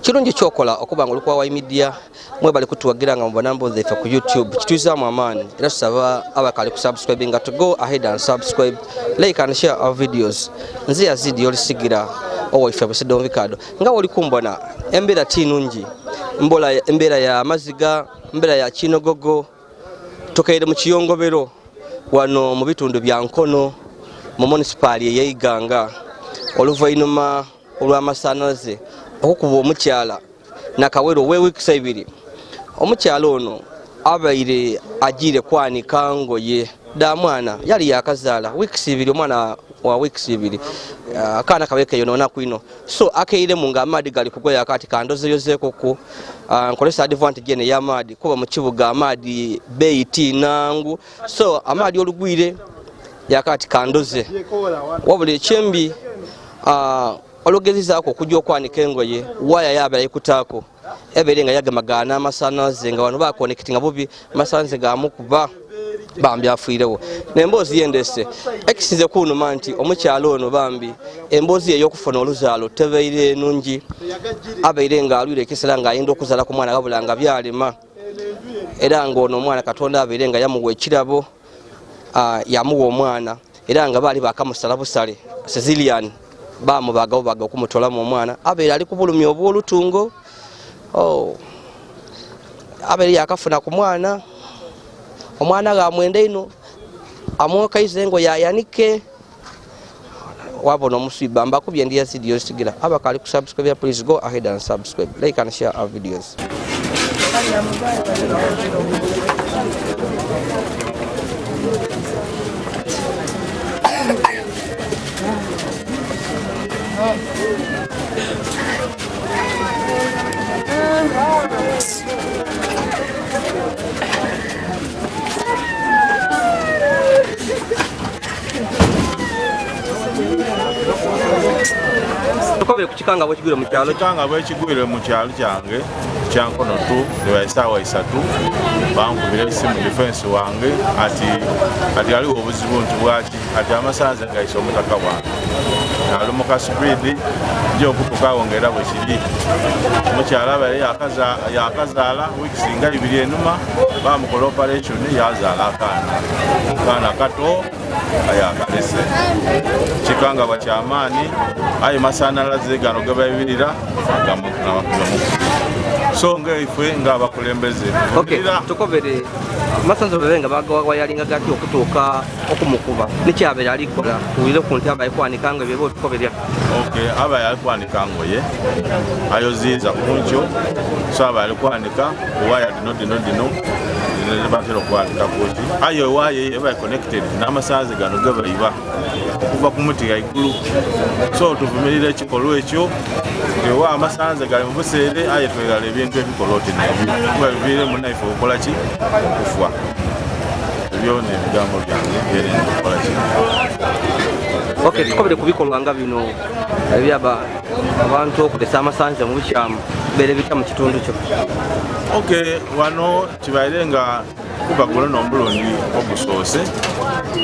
Kirungi kyokola okuba nga olikuwa wa media mwebale kutuwagira nga mubona mboze ife ku YouTube kituzaamu amaani era tusaba abakali ku subscribe nga to go ahead and subscribe, like and share our videos. Nze Yazid Yolisigira owa President Vikado nga oli kumbona embeera tinungi embeera ya maziga embeera ya kinogogo tokaire mu kiyongobero wano mu bitundu bya Nkono mu municipality ey'Iganga oluvainuma olw'amasanyalaze okukuba omukyala Nakawele weeks 2 omukyala ono abaire agire kwanika ngoye da mwana yali yakazaala weeks 2 omwana wa weeks 2 akana kabeke yonona kwino so akeire munga amadi gali kugoya akati kandoze yozeko nkolesa advantage ne yamadi kuba mu kibuga amadi beiti nangu so amadi olugwire yakati kandoze wabule chembi olugezizako okujja okwanika engoye waya yabala ikutako eberenga yagamagana amasanyalaze nga wano bakonectinga bubi amasanyalaze gamukuba bambi afiirewo nembozi yendese ekisinze kunuma nti omukyala ono bambi embozi ey'okufuna oluzaalo tebeire nungi abeire nga alwire ekisera nga ayinza okuzaala ku mwana wabula nga byalema era ng'ono omwana Katonda abeire nga yamuwa ekirabo yamuwa omwana era nga baali bakamusala busale Sicilian bamubagawo baga okumutolamu omwana abeire ali ku bulumi obw'olutungo abeire yakafuna ku mwana omwana gamwenda ino amwokaize ngo yayanike wabona omusiba mbakubye ndi Yazid Yolisigira abakali ku subscribe please go ahead and subscribe, like and share our videos. Tukobere kuchikanga bwekigwire mu kyalo chikanga bwekigwire mu kyalo kyange kya Nkono tu lwa sawa 3 bankubira isimu defense wange ati aliwo obuzibu nti bwaki ati amasanze ngaiso omutaka wange ali mu kaspeed nje okutukawongera bwekiri omukyala bali yakazaala weeks nga 2 enuma bamukola operation yazaala akana kato alese chikanga bakyamaani ayo amasanyalaze gano gabayibirira so ngaife nga bakulembeze tukobere amasanyalaze nga bagawa yalinga gati okutuuka okumukuba nikyabere alikola tuwire ku nti abaye kwanikanga byebo tukoberya abaye alikwanika ngoye ayoziza kunkyo so abaye alikwanika waya dino batero kwanika kuti ayo waye eba connected n'amasanze gano gabayiba kuva ku muti gaigulu so tuvumirira ekikolwa ekyo ewa amasanze gali mu buseere aye twegala ebintu ebikoloti nebyo bibire mu naife okola ki kufwa ebyo ne bigambo byange byere okola ki tukobere kubikolwa nga bino ebyaba abantu okulesa amasanze mu bukyamu bere bita mu kitundu kyo wano kibaire nga kubagula n'omulundi ogusoose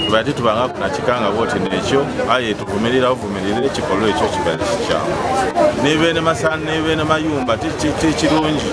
tubaite tubanga kunakikanga bwoti nekyo aye tuvumirira ekikolwa ekyo kibaire kikyamu nibene masana nibene mayumba tikirungi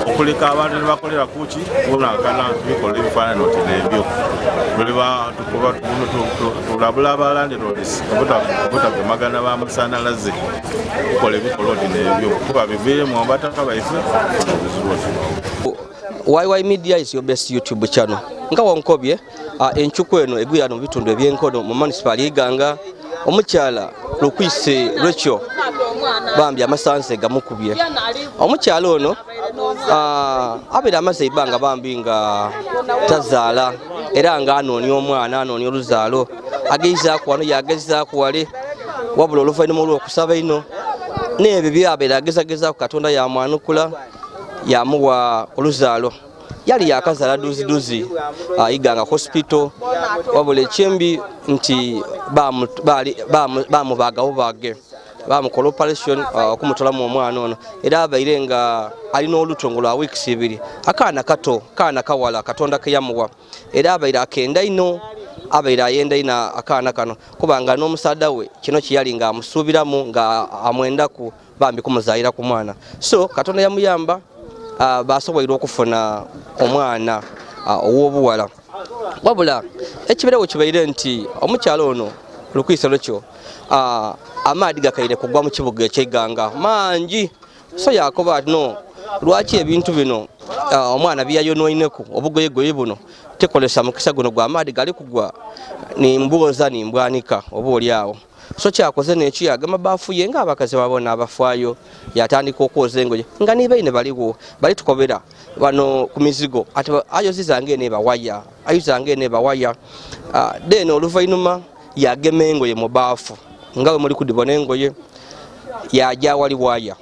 okuleka abantu nebakolera kuki bonakana bikola ebifaananyi oti nebyo tulabula abalandirods obutagemagana b'amasanyalaze kukola ebikolwa oti nebyo kuba biviiremu abataka baife YY Media is your best YouTube channel. Nga wankobye enchuko eno egwira mu bitundu eby'Enkono mu municipal y'Iganga omukyala lukwise Rachel bambi amasanze gamukubye omukyala ono abera amaze ibanga bambi nga tazaala era nga anoonya omwana anoonya oluzaalo agezaako wano yagezaako wale wabula oluvannyuma olw'okusaba ino n'ebyo byabera agezagezaako Katonda yamwanukula yamuwa oluzaalo yali yakazala duzi iganga hospital wabula ekyembi nti bamubagawo bage bamukola operation okumutolamu omwana ono era abaire nga alina olutongo lwa weeks 2 akaana kato kaana kawala katonda ke yamuwa era abaire akenda ino abaire ayenda ina akaana kano kubanga n'omusada we kino kiyali nga amusuubiramu nga amwendaku bambi kumuzaayira ku mwana so katonda yamuyamba basoboire okufuna omwana ow'obuwala wabula ekiberewo kibaire nti omukyala ono lukwisalo kyo amaadi gakaire kugwa mu kibuga eky'Iganga mangi so yakoba no lwaki ebintu bino omwana byayonoineku obugoyegoye buno tekolesa mukisa guno gwa amaadi gali kugwa nimbuoza nimbwanika oba oli awo so kyakoze n'eki agamba bafuye nga abakazi babona abafaayo yatandika okwoza engoye nga nibaine baliwo bali tukobera bano ku mizigo ati ayozi zange ne bawaya ayuzange ne bawaya then oluvainuma yagema engoye mu baafu ngawe muri kudibona engoye yajja wali waya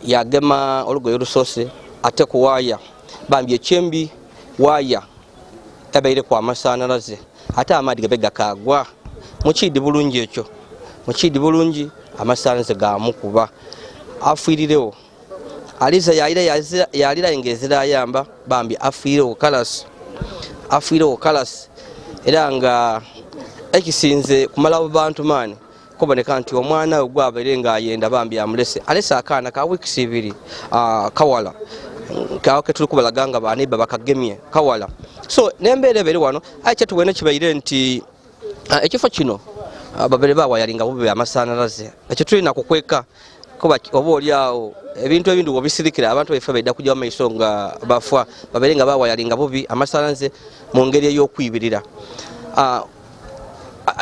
yagema olugoye lusose ate ku waya bambi ekyembi waya tabaire kwa amasanyalaze ate amaadi gabega kagwa muchidi bulungi ekyo muchidi bulungi amasanyalaze gamukuba afiirirewo aliza yalira engezera ayamba bambi afiirewo kalas era nga ekisinze kumala abantu mani kuboneka nti omwana we gwabaire nga ayenda bambi amulese alese akaana ka weeks 2 kawala kawo ketuli kubalaganga baniba bakagemye kawala so nembeere beri wano ache tuwene kibaire nti ekifo kino babere bawa yalinga bube amasanyalaze ekyo tulina kukweka kuba oba oli awo ebintu ebindi obisirikira abantu befe baida kujja maiso nga bafwa babere nga bawa yalinga bubi amasanyalaze mu ngeri ey'okwibirira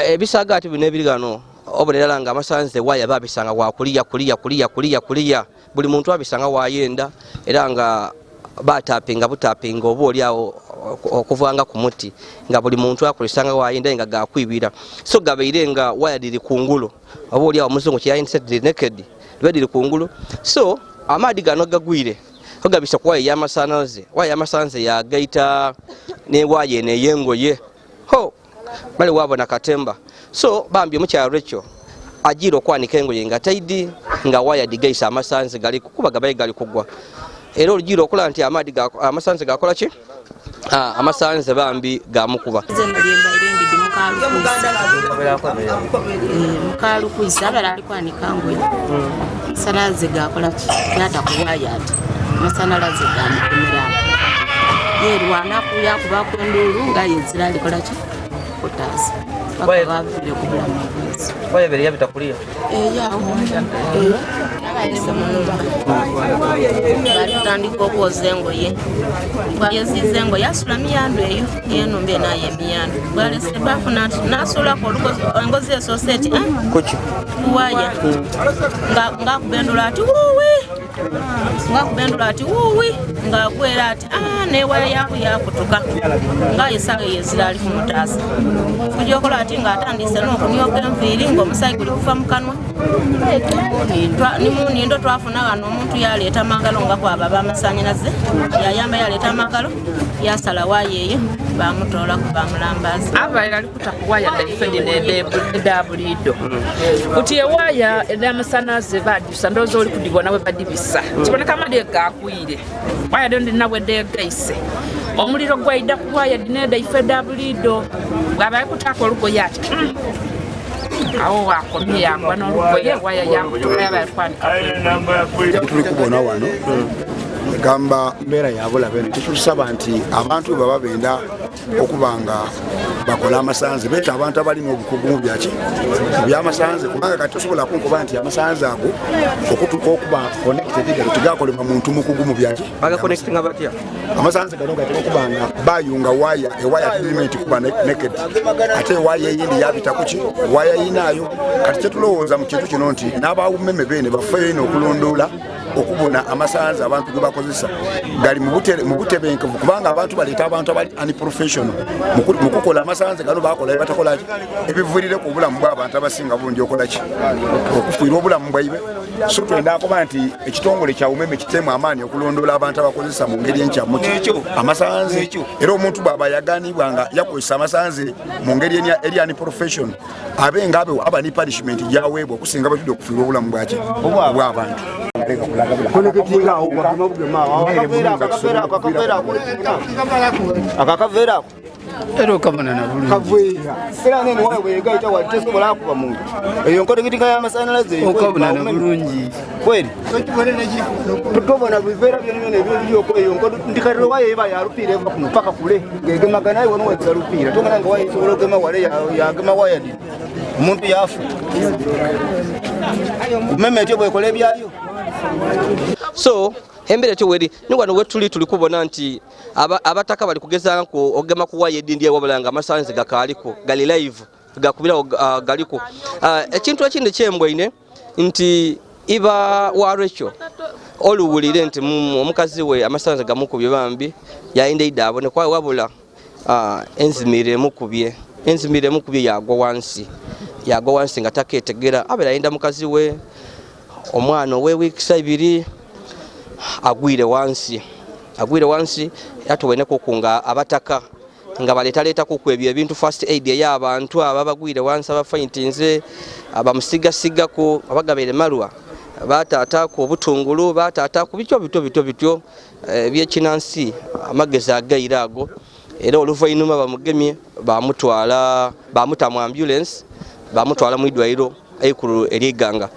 ebisaga ati bino ebirigano obonerala nga amasanyalaze waya babisanga wa kuliya buli muntu abisanga wayenda era nga batapinga butapinga oba oli awo okuvanga ku muti nga buli muntu akolisanga wayenda nga gakwibira so gabaire nga waya diri kungulu oba oli awo muzungu kyayindise diri naked diri kungulu so amaadi gano gagwire ogabisa ku waya y'amasanyalaze yagaita ne waya eno ey'engoye ho bali wabona katemba so bambi omukyalo ekyo ajira okwanika engoye nga taidi nga waya digaisa amasanyalaze gali kukuba gabaye gali kugwa era olugiro okola nti amaadi amasanyalaze gakola ki amasanyalaze bambi gamukuba mukalu kuisa abala ali kwanika ngoye amasanyalaze gakola ki yata kuwaya ati amasanyalaze gamukumira yerwana kuya kuba kwendulu nga yezira alikola ki kutasa bakabavire kubula mabisi waya beri yabita kulia batandika okwoza engoye bwayoziza engoye asula miyando eyo yenombe naye emiyando bwalese bafuna nasulako engozi esoseti kuki kuwaya ngakubendula ati wuwi ngagwera ati newaya yaku yakutuka ngayesaga yezira ali kumutaasa kujokola ati ngaatandise n'okunyoga enviiri ng'omusayi guli kufa mu kanwa nimunindo twafuna wano omuntu yaleeta amagalo nga kwaba b'amasanyalaze yayamba yaleeta amagalo yasala waya eyo bamutoolaku bamulambaza abaire ali kutakuwaya daifedi nedabulido kuti ewaya edamasanyalaze bajusa ndowooza oli kudigona we badibisa kiboneka amaadi gakwire waya dondi nawe degaise omuliro gwaida kuwaya dinedaifedabulido bwabaye kutaka olugoye ati awo wakomye yangwa n'olugoye waya yakutuka yabaye kwanika tuli kubona wano gamba mbeera yabulabe tutusaba nti abantu baba benda okubanga bakola amasanze beta abantu abalina obukugu byaki byamasanze kubanga kati tusobola kunkuba nti amasanze ago okutuka okuba connected tigakolebwa muntu mukugu mu byaki baga connecting abatya amasanze gano gateka okubanga bayunga waya element kuba naked ate waya eyindi yabita kuki waya yinayo kati kyetulowooza mu kintu kino nti n'abawumeme bene bafeyo ino okulondoola okubona amasanze abantu ge bakozesa gali mu butebenkevu kubanga abantu baleeta abantu abali unprofessional mu kukola amasanze gano bakola batakola ebivuirire ku bulamu bw'abantu abasinga bungi okola ki okufiirwa obulamu bwaibe so twenda akuba nti ekitongole kya umeme kitemu amaanyi okulondoola abantu abakozesa mu ngeri enkyamu amasanze era omuntu bw'aba yaganibwa nga yakozesa amasanze mu ngeri eri unprofessional abenga aba ni punishment gyaweebwa okusinga batudde okufiirwa obulamu bwaki bw'abantu akakaveera era okamana na kaveera era nene wawe bwegaita watesobola kuba muntu eyo nkolekitika y'amasanyalaze okamana na bulungi kweli tutobona biveera byonna ebyoko eyo ndikatiro waye eba yarupira eva kuno paka kule ngegemagana naye wano wetsa lupira tongana nga waye isobola ogema wale yagema wayadi omuntu yafu umeme etyo bwekola ebyayo. So embere tyo weri ni wano wetuli kubona nti abataka bali kugezako ogema kuwaye edindi wabulanga amasanze gakaliko gali live gakubira galiko ekintu ekindi kyembwine nti iba warecho oluwulire nti omukazi we amasanze gamukubye bambi yainde idabone kwa wabula enzimire mukubye yagwa wansi nga taketegera abera yinda mukazi we omwana we weeks 2 agwire wansi yatubone kukunga abataka nga baleta kukwebya ebintu first aid y'abantu ababagwire wansi abafaintinze abamusiga ko abagabere marwa batata ku obutungulu batata ku bityo byekinansi amagezi agairago era oluvainuma bamugemye bamuta mu ambulance bamutwala mu idwairo ekuru eriganga.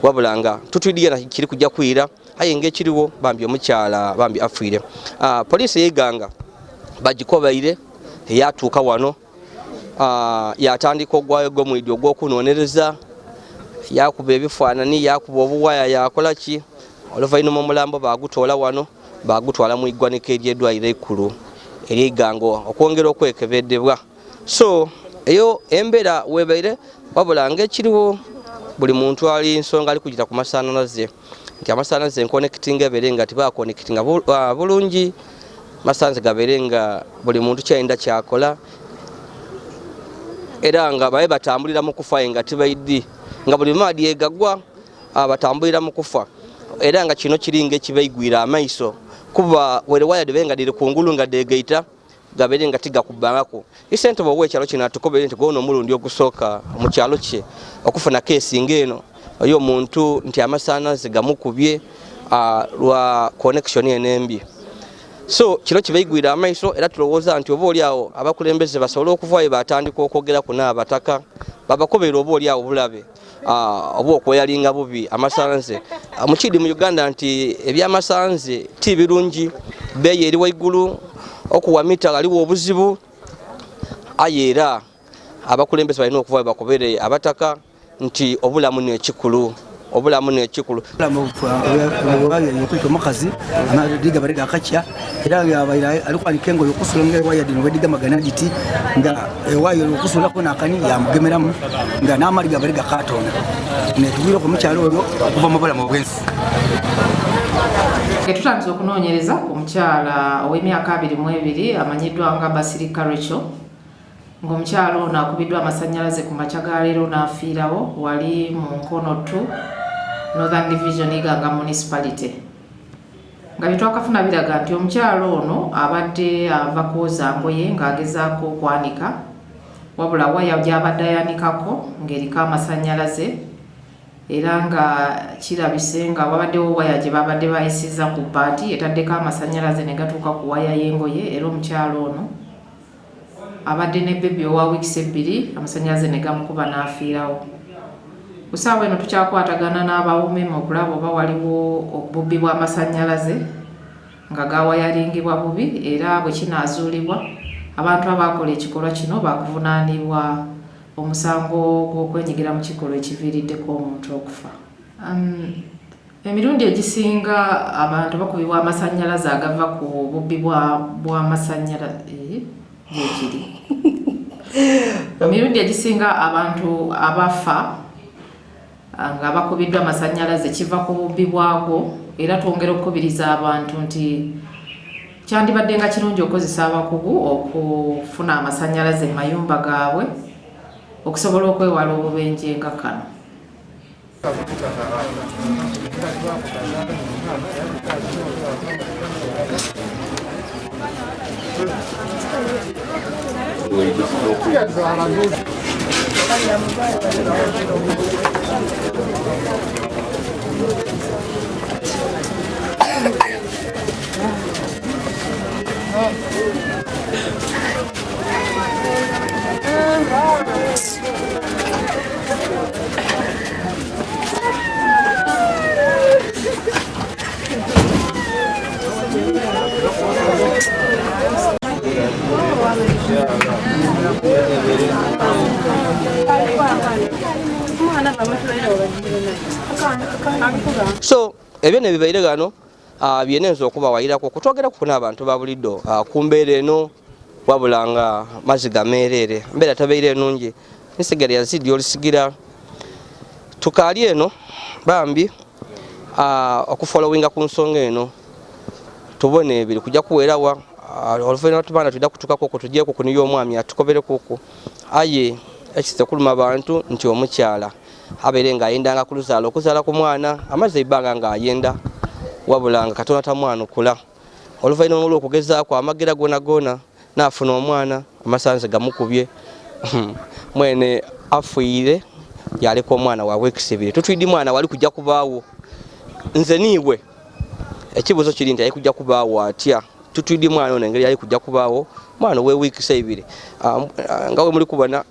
Wabulanga tutwidiya kiri kujja kwira ayenge kiriwo bambi omukyala bambi afire police yeganga bagikobaire yatuuka wano yatandika ogwayo gomwidio gwokunonereza yakuba ebifaanani yakuba obuwaya yakola ki oluvainuma omulambo bagutoola wano bagutwala mu iggwanika ery'eddwaliro ekkulu eryegango okwongera okwekebeddebwa. So eyo embeera webaire wabulanga ekiriwo buli muntu ali nsonga ali kujira ku masanyalaze nti amasanyalaze connecting ebere nga tiba connecting bulungi masanze gabere nga buli muntu kyayinda kyakola era nga baye batambulira mu kufa nga tibaidi nga buli maadi egagwa batambulira mu kufa era nga kino kiringa ekibaigwira amaiso kuba were waya debenga diri kungulu nga degeita gabere nga tiga kubangako isente bo wekyalo kina tukobere nti gono mulundi ogusoka mu kyalo kye okufuna case ngeno oyo muntu nti amasanyalaze gamukubye lwa connection enembi. So kiro kibaigwira amaiso era tulowoza nti oba oli awo abakulembeze basobola okuvayo batandika okwogera ku n'abataka babakobera oba oli awo bulabe oba okweyalinga bubi amasanyalaze mukidi mu Uganda nti ebyamasanze ti birungi beeyi eri waigulu okuwa mita aliwo obuzibu ayera abakulembeze balina okuvayo bakobere abataka nti obulamu n'ekikulu obulamu n'ekikulu omukazi amadiga bariga akakya era alikwanika engoye okusula ngaewaya dino badiga magana giti nga ewaya okusulako nakani yamugemeramu nga n'amaliga bariga katonda netugwire ku mukyalo olwo okuva mu bulamu obwensi. Tutandise okunoonyereza ku mukyala ow'emyaka 22 amanyiddwa nga Basirika Rachel ng'omukyalo ono akubiddwa amasanyalaze ku makya ga leero n'afiirawo wali mu Nkono 2 Northern Division Iganga Municipality. Nga bitwakafuna biraga nti omukyalo ono abadde ava kwoza ngoye ng'agezaako okwanika wabula waya gy'abadde ayanikako ng'eriko amasanyalaze era nga kirabise nga wabaddewo waya gye babadde bayisiza ku paati etaddeko amasanyalaze ne gatuuka ku waya y'engoye era omukyalo ono abadde ne bebi owa wiiki 2 amasanyalaze ne gamukuba n'afiirawo. Ku ssaawa eno tukyakwatagana n'abawumeme okulaba oba waliwo obubbi bw'amasanyalaze nga gawayalingibwa bubi era bwe kinaazuulibwa abantu abakola ekikolwa kino bakuvunaanibwa omusango gw'okwenyigira mu kikolwa ekiviiriddeko omuntu okufa. Emirundi egisinga abantu bakubibwa amasanyalaze agava ku bubbi bw'amasanyalaze gyekiri. Emirundi egisinga abantu abafa nga bakubiddwa amasanyalaze kiva ku bubbi bwagwo era twongera okukubiriza abantu nti kyandibadde nga kirungi okukozesa abakugu okufuna amasanyalaze mu mayumba gaabwe okusobola okwewala obubenje nga kano. So ebyo ne bibaire gano byenenza okubawayirako kutwogeraku kuna abantu ba buliddo ku mbeera eno wabula nga mazzi gameerere mbeera tabeire ennungi. Nsigala Yazid Yolisigira tukaali eno bambi okufollowinga ku nsonga eno tubone biri kujja kuweerawa oluvannyuma tubana tudda kutukako okwo tugyeko ku niyo omwami atukoberekuku aye ekise kuluma abantu nti omukyala abeere ng'ayendanga ku luzaala okuzaala ku mwana amaze ebbanga ng'ayenda wabula nga Katonda tamwanukula oluvannyuma olw'okugezaako amagera goona n'afuna omwana amasanze gamukubye mwene afiire yaleka omwana wa wiiki 2 tutwidde mwana wali kujja kubaawo nze niiwe ekibuuzo kiri nti yali kujja kubaawo atya tutwidde mwana ono engeri yali kujja kubaawo mwana we wiiki 2 nga we muli kubona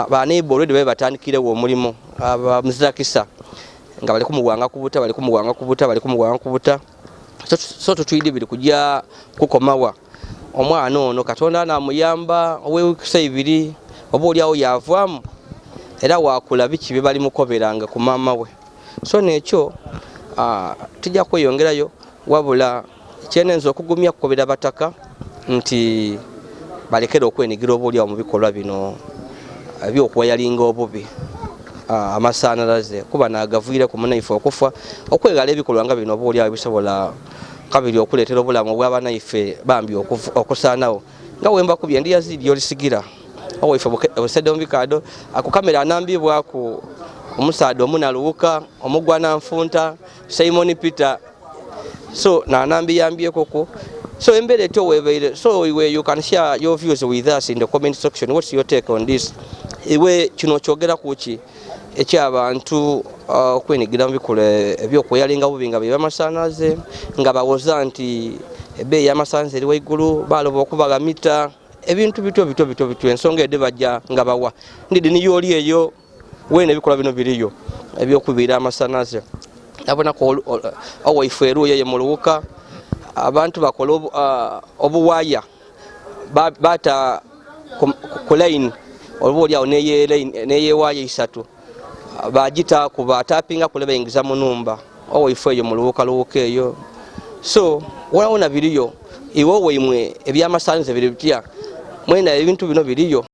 baneiba olwedi babe batandikirewo omulimu abamuzirakisa nga bali kumuwanga kubuta so tutwidde biri kujja kukomawa omwana ono Katonda anamuyamba owe wiiki 2 oba oliawo yavaamu era wakula biki bye bali mukoberanga ku maama we so nekyo tujja kweyongerayo wabula kyenenza okugumya kukobera bataka nti balekera okwenigira oba oliawo mu bikolwa bino ebyokuwayalinga obubi amasanyalaze kuba nagaviire ku munaife okufa okwegala ebikolwa nga bino oba oliawo bisobola kabiri okuleetera obulamu bw'abanaife bambi okusaanawo nga wembakubye ndi Yazid Yolisigira owaife obusedde mubikado akukamera anambibwaku omusaada omunaluwuka omugwa nanfunta Simon Peter so nanambiyambyekoko so embeera etyo webeire so you can share your views with us in the comment section. What's your take on this? Iwe kino kyogera kuki ekyabantu okwenigira mu bikolwa ebyokweyalinga bubi nga byebamasanyalaze nga bawoza nti ebbeeyi y'amasannyalaze eri waigulu baloba okubagamita ebintu bito ensonga edde bajja nga bawa ndidi niyo oli eyo weena ebikolwa bino biriyo ebyokubiira amasanyalaze abonako owaife eruuyo ye muluwuka abantu bakola obuwaya bata ku line oba oliawo neyewaya 3 bagita kuba tapinga kule bayingiza mu numba oweifo eyo mu luwuka eyo so wona biriyo iwo weimwe ebyamasanze biri bitya mwena ebintu bino biriyo